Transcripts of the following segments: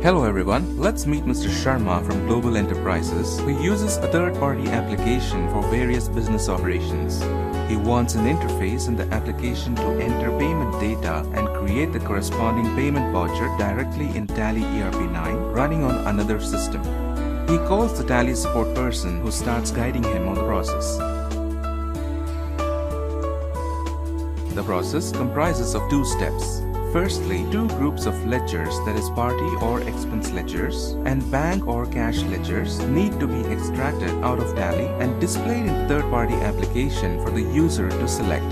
Hello everyone, let's meet Mr. Sharma from Global Enterprises, who uses a third-party application for various business operations. He wants an interface in the application to enter payment data and create the corresponding payment voucher directly in Tally ERP9 running on another system. He calls the Tally support person who starts guiding him on the process. The process comprises of two steps. Firstly, two groups of ledgers, that is party or expense ledgers and bank or cash ledgers, need to be extracted out of Tally and displayed in the third-party application for the user to select.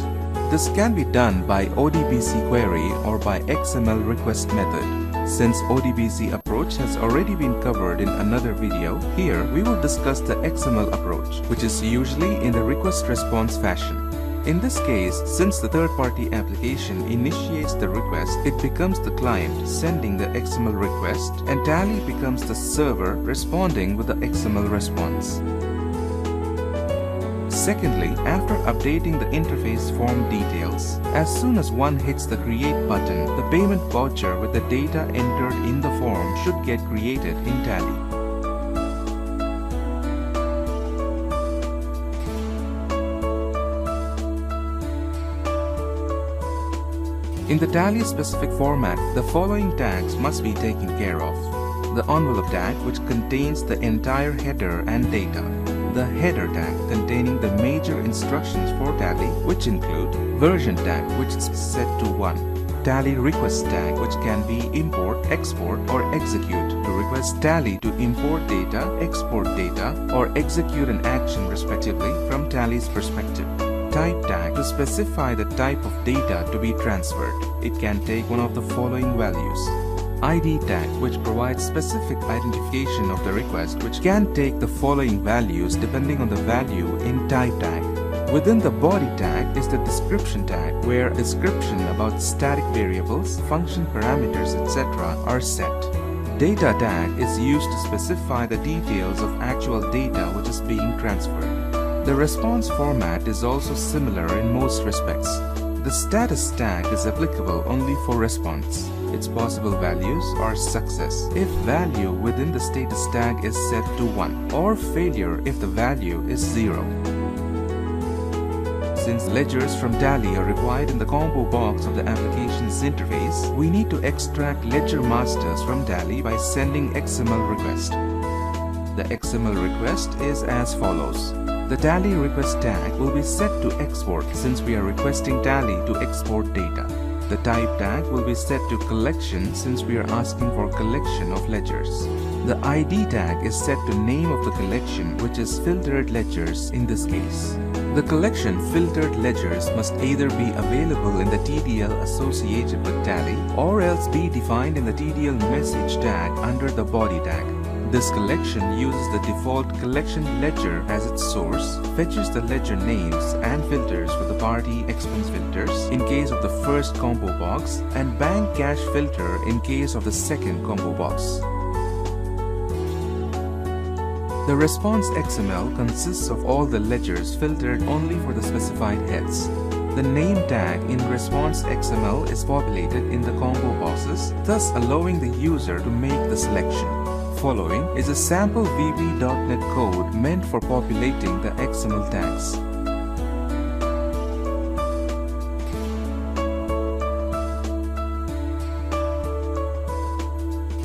This can be done by ODBC query or by XML request method. Since ODBC approach has already been covered in another video, here we will discuss the XML approach, which is usually in the request-response fashion. In this case, since the third-party application initiates the request, it becomes the client sending the XML request and Tally becomes the server responding with the XML response. Secondly, after updating the interface form details, as soon as one hits the Create button, the payment voucher with the data entered in the form should get created in Tally. In the Tally specific format, the following tags must be taken care of. The envelope tag, which contains the entire header and data. The header tag containing the major instructions for Tally, which include version tag, which is set to 1. Tally request tag, which can be import, export or execute to request Tally to import data, export data or execute an action respectively from Tally's perspective. Type tag to specify the type of data to be transferred. It can take one of the following values. ID tag, which provides specific identification of the request, which can take the following values depending on the value in type tag. Within the body tag is the description tag, where description about static variables, function parameters, etc. are set. Data tag is used to specify the details of actual data which is being transferred. The response format is also similar in most respects. The status tag is applicable only for response. Its possible values are success if value within the status tag is set to 1 or failure if the value is 0. Since ledgers from Tally are required in the combo box of the application's interface, we need to extract ledger masters from Tally by sending XML request. The XML request is as follows. The Tally request tag will be set to export since we are requesting Tally to export data. The type tag will be set to collection since we are asking for collection of ledgers. The ID tag is set to name of the collection, which is filtered ledgers in this case. The collection filtered ledgers must either be available in the TDL associated with Tally or else be defined in the TDL message tag under the body tag. This collection uses the default collection ledger as its source, fetches the ledger names and filters for the party expense filters in case of the first combo box and bank cash filter in case of the second combo box. The response XML consists of all the ledgers filtered only for the specified heads. The name tag in response XML is populated in the combo boxes, thus allowing the user to make the selection. Following is a sample VB.NET code meant for populating the XML tags.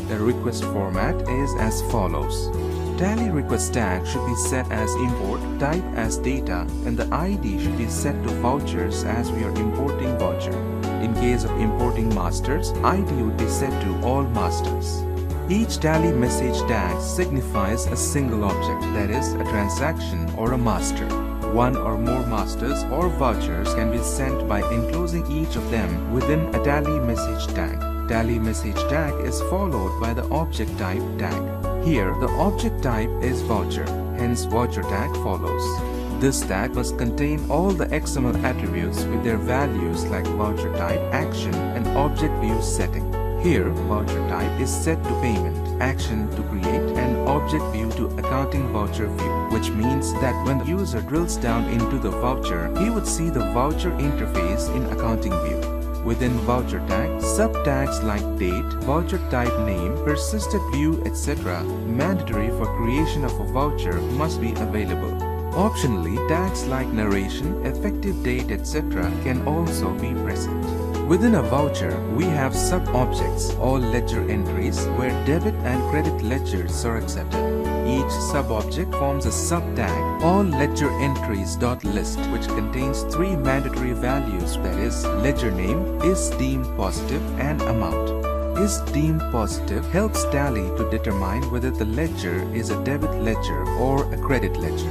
The request format is as follows. Tally request tag should be set as import, type as data, and the ID should be set to vouchers as we are importing voucher. In case of importing masters, ID would be set to all masters. Each Tally message tag signifies a single object, that is, a transaction or a master. One or more masters or vouchers can be sent by enclosing each of them within a Tally message tag. Tally message tag is followed by the object type tag. Here, the object type is voucher, hence voucher tag follows. This tag must contain all the XML attributes with their values like voucher type, action, and object view setting. Here, voucher type is set to payment, action to create, and object view to accounting voucher view, which means that when the user drills down into the voucher, he would see the voucher interface in accounting view. Within voucher tag, subtags like date, voucher type name, persisted view, etc. mandatory for creation of a voucher must be available. Optionally, tags like narration, effective date, etc. can also be present. Within a voucher, we have sub-objects, all ledger entries, where debit and credit ledgers are accepted. Each sub-object forms a sub-tag, allLedgerEntries.list, which contains 3 mandatory values, that is, ledger name, is deemed positive, and amount. Is deemed positive helps Tally to determine whether the ledger is a debit ledger or a credit ledger.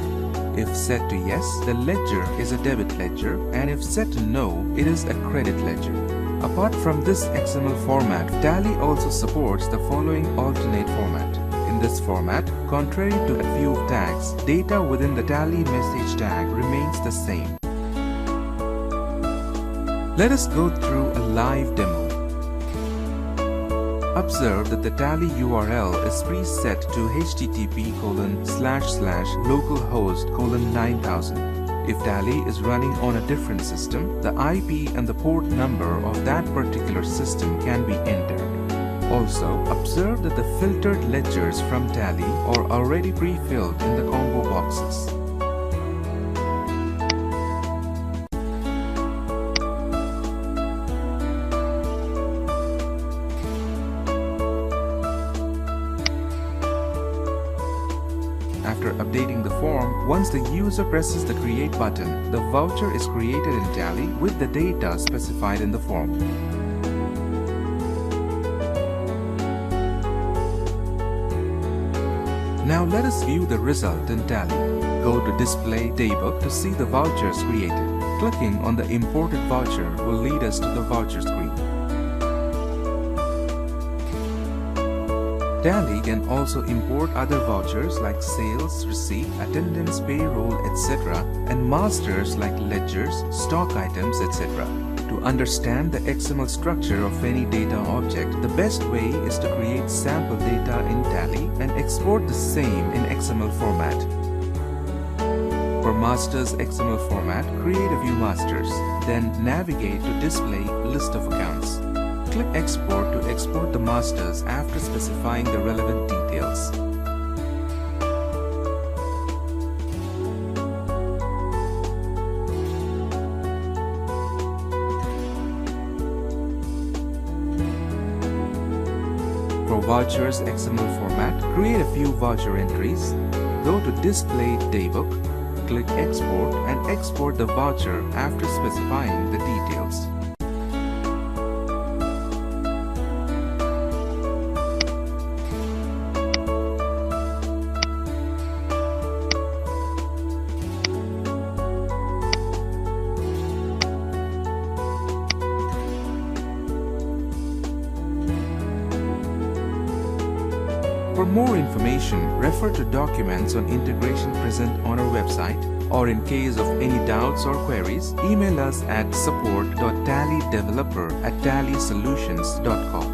If set to yes, the ledger is a debit ledger, and if set to no, it is a credit ledger. Apart from this XML format, Tally also supports the following alternate format. In this format, contrary to a few tags, data within the Tally message tag remains the same. Let us go through a live demo. Observe that the Tally URL is preset to http://localhost:9000. If Tally is running on a different system, the IP and the port number of that particular system can be entered. Also, observe that the filtered ledgers from Tally are already pre-filled in the combo boxes. After updating the form, once the user presses the Create button, the voucher is created in Tally with the data specified in the form. Now let us view the result in Tally. Go to Display Daybook to see the vouchers created. Clicking on the imported voucher will lead us to the voucher screen. Tally can also import other vouchers like sales, receipt, attendance, payroll, etc. and masters like ledgers, stock items, etc. To understand the XML structure of any data object, the best way is to create sample data in Tally and export the same in XML format. For masters XML format, create a view masters, then navigate to display list of accounts. Click Export to export the masters after specifying the relevant details. For vouchers XML format, create a few voucher entries, go to Display Daybook, click Export and export the voucher after specifying the details. For more information, refer to documents on integration present on our website, or in case of any doubts or queries, email us at support.tallydeveloper@tallysolutions.com.